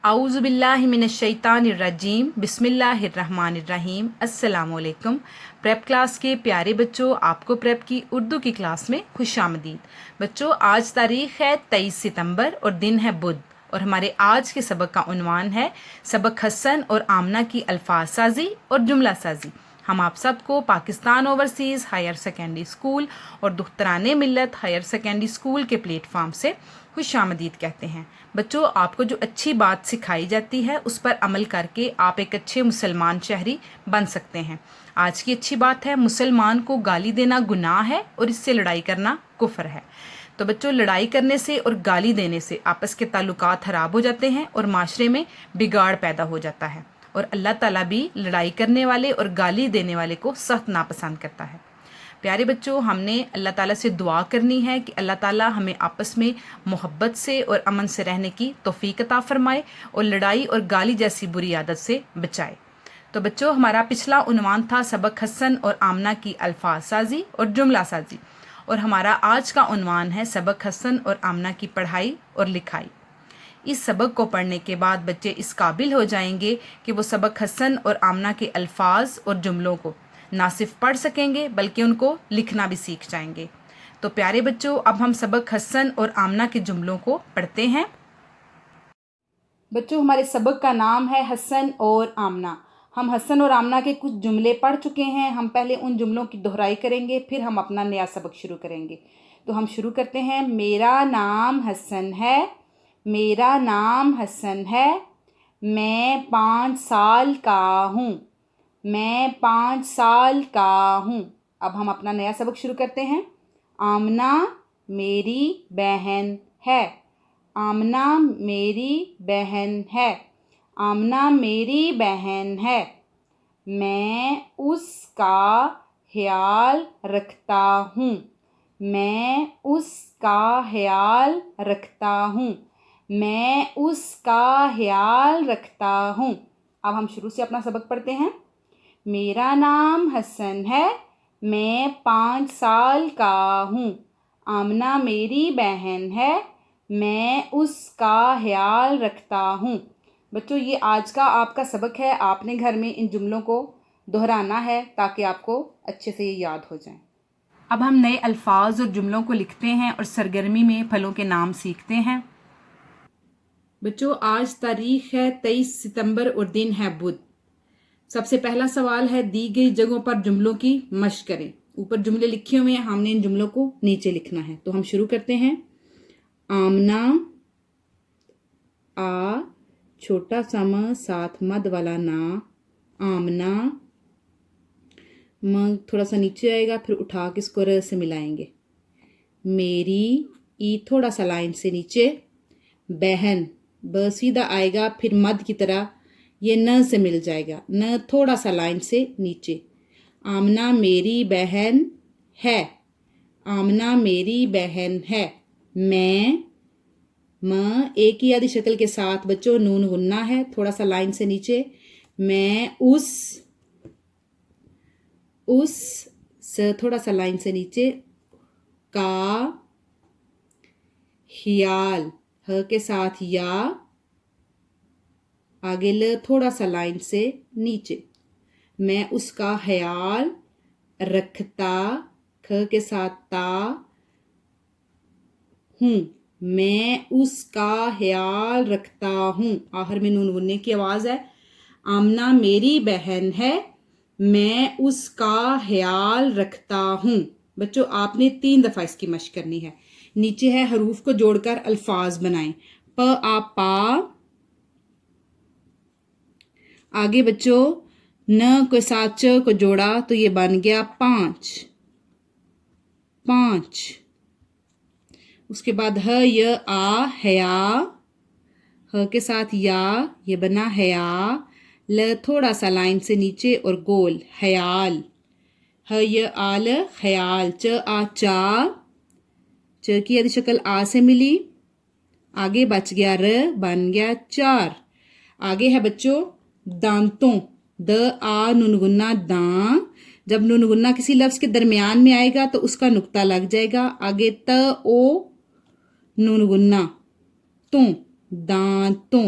اعوذ باللہ من الشیطان الرجیم بسم اللہ الرحمن الرحیم السلام علیکم۔ پریپ کلاس کے پیارے بچوں، آپ کو پریپ کی اردو کی کلاس میں خوش آمدید۔ بچوں، آج تاریخ ہے 23 ستمبر اور دن ہے بدھ، اور ہمارے آج کے سبق کا عنوان ہے سبق حسن اور آمنہ کی الفاظ سازی اور جملہ سازی۔ ہم آپ سب کو Pakistan overseas higher secondary school اور Dukhtaran Millat higher secondary school کے پلیٹ فارم سے خوش آمدید کہتے ہیں۔ بچوں، آپ کو جو اچھی بات سکھائی جاتی ہے اس پر عمل کر کے آپ ایک اچھے مسلمان شہری بن سکتے ہیں۔ آج کی اچھی بات ہے، مسلمان کو گالی دینا گناہ ہے اور اس سے لڑائی کرنا کفر ہے۔ تو بچوں، لڑائی کرنے سے اور گالی دینے سے آپس کے تعلقات خراب ہو جاتے ہیں اور معاشرے میں بگاڑ پیدا ہو جاتا ہے، اور اللہ تعالیٰ بھی لڑائی کرنے والے اور گالی دینے والے کو سخت ناپسند کرتا ہے۔ پیارے بچوں، ہم نے اللہ تعالیٰ سے دعا کرنی ہے کہ اللہ تعالیٰ ہمیں آپس میں محبت سے اور امن سے رہنے کی توفیق عطا فرمائے اور لڑائی اور گالی جیسی بری عادت سے بچائے۔ تو بچوں، ہمارا پچھلا عنوان تھا سبق حسن اور آمنہ کی الفاظ سازی اور جملہ سازی، اور ہمارا آج کا عنوان ہے سبق حسن اور آمنہ کی پڑھائی اور لکھائی۔ اس سبق کو پڑھنے کے بعد بچے اس قابل ہو جائیں گے کہ وہ سبق حسن اور آمنہ کے الفاظ اور جملوں کو نہ صرف پڑھ سکیں گے بلکہ ان کو لکھنا بھی سیکھ جائیں گے۔ تو پیارے بچوں، اب ہم سبق حسن اور آمنہ کے جملوں کو پڑھتے ہیں۔ بچوں، ہمارے سبق کا نام ہے حسن اور آمنہ۔ ہم حسن اور آمنہ کے کچھ جملے پڑھ چکے ہیں۔ ہم پہلے ان جملوں کی دہرائی کریں گے، پھر ہم اپنا نیا سبق شروع کریں گے۔ تو ہم شروع کرتے ہیں۔ میرا نام حسن ہے، میرا نام حسن ہے، میں 5 سال کا ہوں، میں 5 سال کا ہوں۔ اب ہم اپنا نیا سبق شروع کرتے ہیں۔ آمنہ میری بہن ہے، آمنہ میری بہن ہے، آمنہ میری بہن ہے، میں اس کا خیال رکھتا ہوں، میں اس کا خیال رکھتا ہوں، میں اس کا خیال رکھتا ہوں۔ اب ہم شروع سے اپنا سبق پڑھتے ہیں۔ میرا نام حسن ہے، میں 5 سال کا ہوں، آمنہ میری بہن ہے، میں اس کا خیال رکھتا ہوں۔ بچوں، یہ آج کا آپ کا سبق ہے۔ آپ نے گھر میں ان جملوں کو دہرانا ہے تاکہ آپ کو اچھے سے یہ یاد ہو جائیں۔ اب ہم نئے الفاظ اور جملوں کو لکھتے ہیں اور سرگرمی میں پھلوں کے نام سیکھتے ہیں۔ بچوں، آج تاریخ ہے 23 ستمبر اور دن ہے بدھ۔ سب سے پہلا سوال ہے، دی گئی جگہوں پر جملوں کی مشق کریں۔ اوپر جملے لکھے ہوئے ہیں، ہم نے ان جملوں کو نیچے لکھنا ہے۔ تو ہم شروع کرتے ہیں۔ آمنہ، آ چھوٹا سا م ساتھ مد والا نا، آمنہ، م تھوڑا سا نیچے آئے گا، پھر اٹھا کے اس کو ر سے ملائیں گے۔ میری، ای تھوڑا سا لائن سے نیچے، بہن، ب سیدھا آئے گا، پھر مد کی طرح یہ ن سے مل جائے گا، ن تھوڑا سا لائن سے نیچے۔ آمنہ میری بہن ہے، آمنہ میری بہن ہے، میں، م ایک ہی آدھی شکل کے ساتھ بچوں نون غنہ ہے، تھوڑا سا لائن سے نیچے، میں اس س تھوڑا سا لائن سے نیچے، کا خیال، ہ کے ساتھ یا، آگے ل تھوڑا سا لائن سے نیچے، میں اس کا خیال رکھتا، کھ کے ساتھ تا، ہوں، میں اس کا خیال رکھتا ہوں، آخر میں نون غننے کی آواز ہے۔ آمنہ میری بہن ہے، میں اس کا خیال رکھتا ہوں۔ بچوں، آپ نے 3 دفعہ اس کی مشق کرنی ہے۔ نیچے ہے حروف کو جوڑ کر الفاظ بنائیں۔ پ آ پا، آگے بچوں ن کو ساتھ چ کو جوڑا تو یہ بن گیا 5، 5۔ اس کے بعد ہ ی آ حیا، ہ کے ساتھ یا، یہ بنا حیا، ل تھوڑا سا لائن سے نیچے اور گول، خیال، ہ ی آل خیال، چ آ چا، چ کی آدھی شکل آ سے ملی، آگے بچ گیا ر، بن گیا 4۔ آگے ہے بچوں دانتوں، د آ نون غنہ داں، جب نون غنہ کسی لفظ کے درمیان میں آئے گا تو اس کا نقطہ لگ جائے گا، آگے ت او نون غنہ، توں، دانتوں،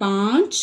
5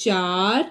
4